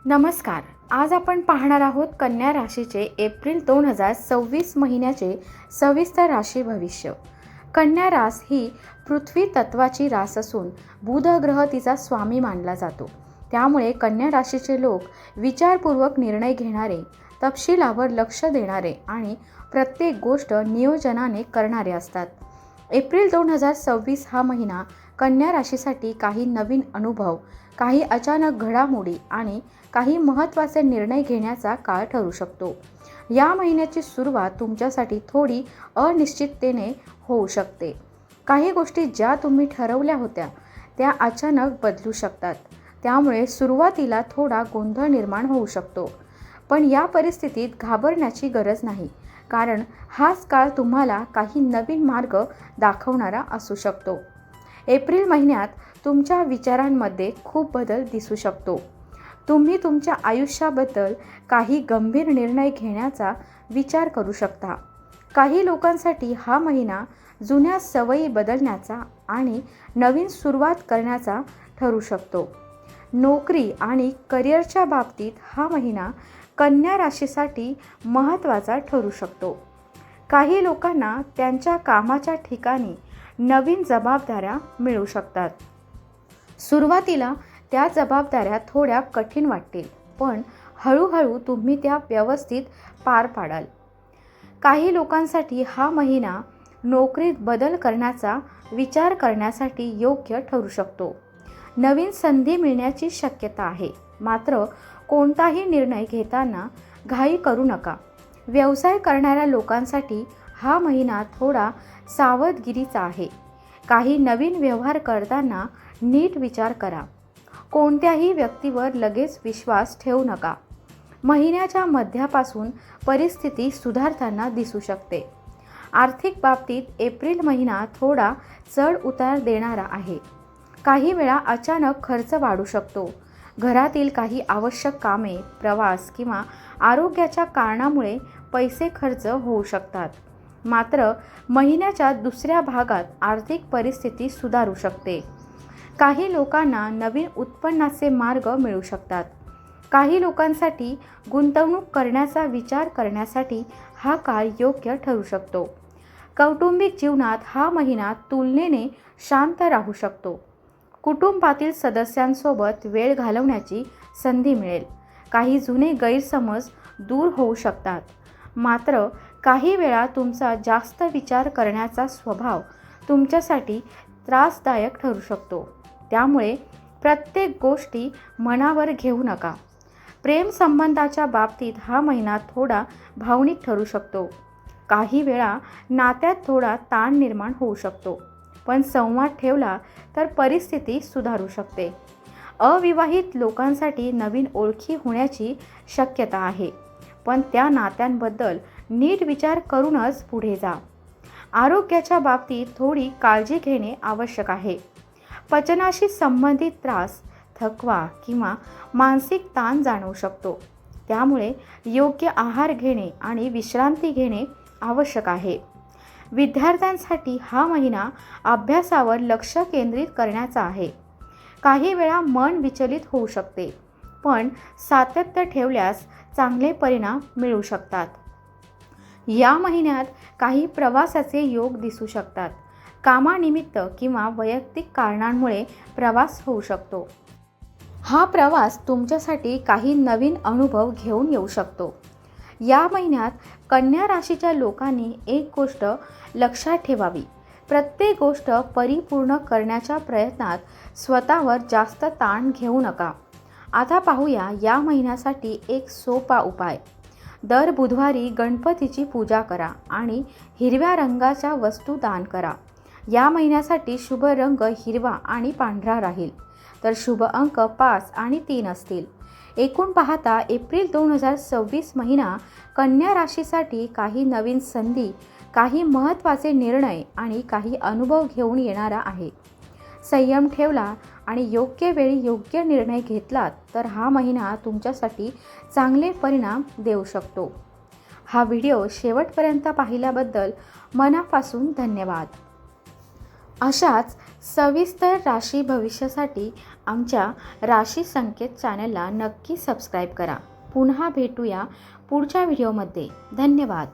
नमस्कार. आज आपण पाहणार आहोत कन्या राशीचे एप्रिल 2026 महिन्याचे सविस्तर राशी भविष्य. कन्या रास ही पृथ्वी तत्वाची रास असून बुध ग्रह तिचा स्वामी मानला जातो. त्यामुळे कन्या राशीचे लोक विचारपूर्वक निर्णय घेणारे, तपशिलावर लक्ष देणारे आणि प्रत्येक गोष्ट नियोजनाने करणारे असतात. एप्रिल 2026 हा महिना कन्या राशीसाठी काही नवीन अनुभव, काही अचानक घडामोडी आणि काही महत्त्वाचे निर्णय घेण्याचा काळ ठरू शकतो. या महिन्याची सुरुवात तुमच्यासाठी थोडी अनिश्चिततेने होऊ शकते. काही गोष्टी ज्या तुम्ही ठरवल्या होत्या त्या अचानक बदलू शकतात. त्यामुळे सुरुवातीला थोडा गोंधळ निर्माण होऊ शकतो. पण या परिस्थितीत घाबरण्याची गरज नाही, कारण हाच काळ तुम्हाला काही नवीन मार्ग दाखवणारा असू शकतो. एप्रिल महिन्यात तुमच्या विचारांमध्ये खूप बदल दिसू शकतो. तुम्ही तुमच्या आयुष्याबद्दल काही गंभीर निर्णय घेण्याचा विचार करू शकता. काही लोकांसाठी हा महिना जुन्या सवयी बदलण्याचा आणि नवीन सुरुवात करण्याचा ठरू शकतो. नोकरी आणि करिअरच्या बाबतीत हा महिना कन्या राशीसाठी महत्त्वाचा ठरू शकतो. काही लोकांना त्यांच्या कामाच्या ठिकाणी नवीन जबाबदाऱ्या मिळू शकतात. सुरुवातीला त्या जबाबदाऱ्या थोड्या कठीण वाटतील, पण हळूहळू तुम्ही त्या व्यवस्थित पार पाडाल. काही लोकांसाठी हा महिना नोकरीत बदल करण्याचा विचार करण्यासाठी योग्य ठरू शकतो. नवीन संधी मिळण्याची शक्यता आहे, मात्र कोणताही निर्णय घेताना घाई करू नका. व्यवसाय करणाऱ्या लोकांसाठी हा महिना थोडा सावधगिरीचा आहे. काही नवीन व्यवहार करताना नीट विचार करा. कोणत्याही व्यक्तीवर लगेच विश्वास ठेवू नका. महिन्याच्या मध्यापासून परिस्थिती सुधारताना दिसू शकते. आर्थिक बाबतीत एप्रिल महिना थोडा चढ उतार देणारा आहे. काही वेळा अचानक खर्च वाढू शकतो. घरातील काही आवश्यक कामे, प्रवास किंवा आरोग्याच्या कारणामुळे पैसे खर्च होऊ शकतात. मात्र महिन्याच्या दुसऱ्या भागात आर्थिक परिस्थिती सुधारू शकते. काही लोकांना नवीन उत्पन्नाचे मार्ग मिळू शकतात. काही लोकांसाठी गुंतवणूक करण्याचा विचार करण्यासाठी हा काळ योग्य ठरू शकतो. कौटुंबिक जीवनात हा महिना तुलनेने शांत राहू शकतो. कुटुंबातील सदस्यांसोबत वेळ घालवण्याची संधी मिळेल. काही जुने गैरसमज दूर होऊ शकतात. मात्र काही वेळा तुमचा जास्त विचार करण्याचा स्वभाव तुमच्यासाठी त्रासदायक ठरू शकतो. त्यामुळे प्रत्येक गोष्टी मनावर घेऊ नका. प्रेमसंबंधाच्या बाबतीत हा महिना थोडा भावनिक ठरू शकतो. काही वेळा नात्यात थोडा ताण निर्माण होऊ शकतो, पण संवाद ठेवला तर परिस्थिती सुधारू शकते. अविवाहित लोकांसाठी नवीन ओळखी होण्याची शक्यता आहे, पण त्या नात्यांबद्दल नीट विचार करूनच पुढे जा. आरोग्याच्या बाबतीत थोडी काळजी घेणे आवश्यक आहे. पचनाशी संबंधित त्रास, थकवा किंवा मानसिक ताण जाणवू शकतो. त्यामुळे योग्य आहार घेणे आणि विश्रांती घेणे आवश्यक आहे. विद्यार्थ्यांसाठी हा महिना अभ्यासावर लक्ष केंद्रित करण्याचा आहे. काही वेळा मन विचलित होऊ शकते, पण सातत्य ठेवल्यास चांगले परिणाम मिळू शकतात. या महिन्यात काही प्रवासाचे योग दिसू शकतात. कामानिमित्त किंवा वैयक्तिक कारणांमुळे प्रवास होऊ शकतो. हा प्रवास तुमच्यासाठी काही नवीन अनुभव घेऊन येऊ शकतो. या महिन्यात कन्या राशीच्या लोकांनी एक गोष्ट लक्षात ठेवावी. प्रत्येक गोष्ट परिपूर्ण करण्याच्या प्रयत्नात स्वतःवर जास्त ताण घेऊ नका. आता पाहूया या महिन्यासाठी एक सोपा उपाय. दर बुधवारी गणपतीची पूजा करा आणि हिरव्या रंगाच्या वस्तू दान करा. या महिन्यासाठी शुभ रंग हिरवा आणि पांढरा राहील, तर शुभ अंक 5 आणि 3 असतील. एकूण पाहता एप्रिल 2026 महिना कन्या राशीसाठी काही नवीन संधी, काही महत्त्वाचे निर्णय आणि काही अनुभव घेऊन येणारा आहे. संयम ठेवला आणि योग्य वेळी योग्य निर्णय घेतलात तर हा महिना तुमच्यासाठी चांगले परिणाम देऊ शकतो. हा व्हिडिओ शेवटपर्यंत पाहिल्याबद्दल मनापासून धन्यवाद. अशाच सविस्तर राशी भविष्यासाठी आमच्या राशी संकेत चॅनलला नक्की सबस्क्राईब करा. पुन्हा भेटूया पुढच्या व्हिडिओमध्ये. धन्यवाद.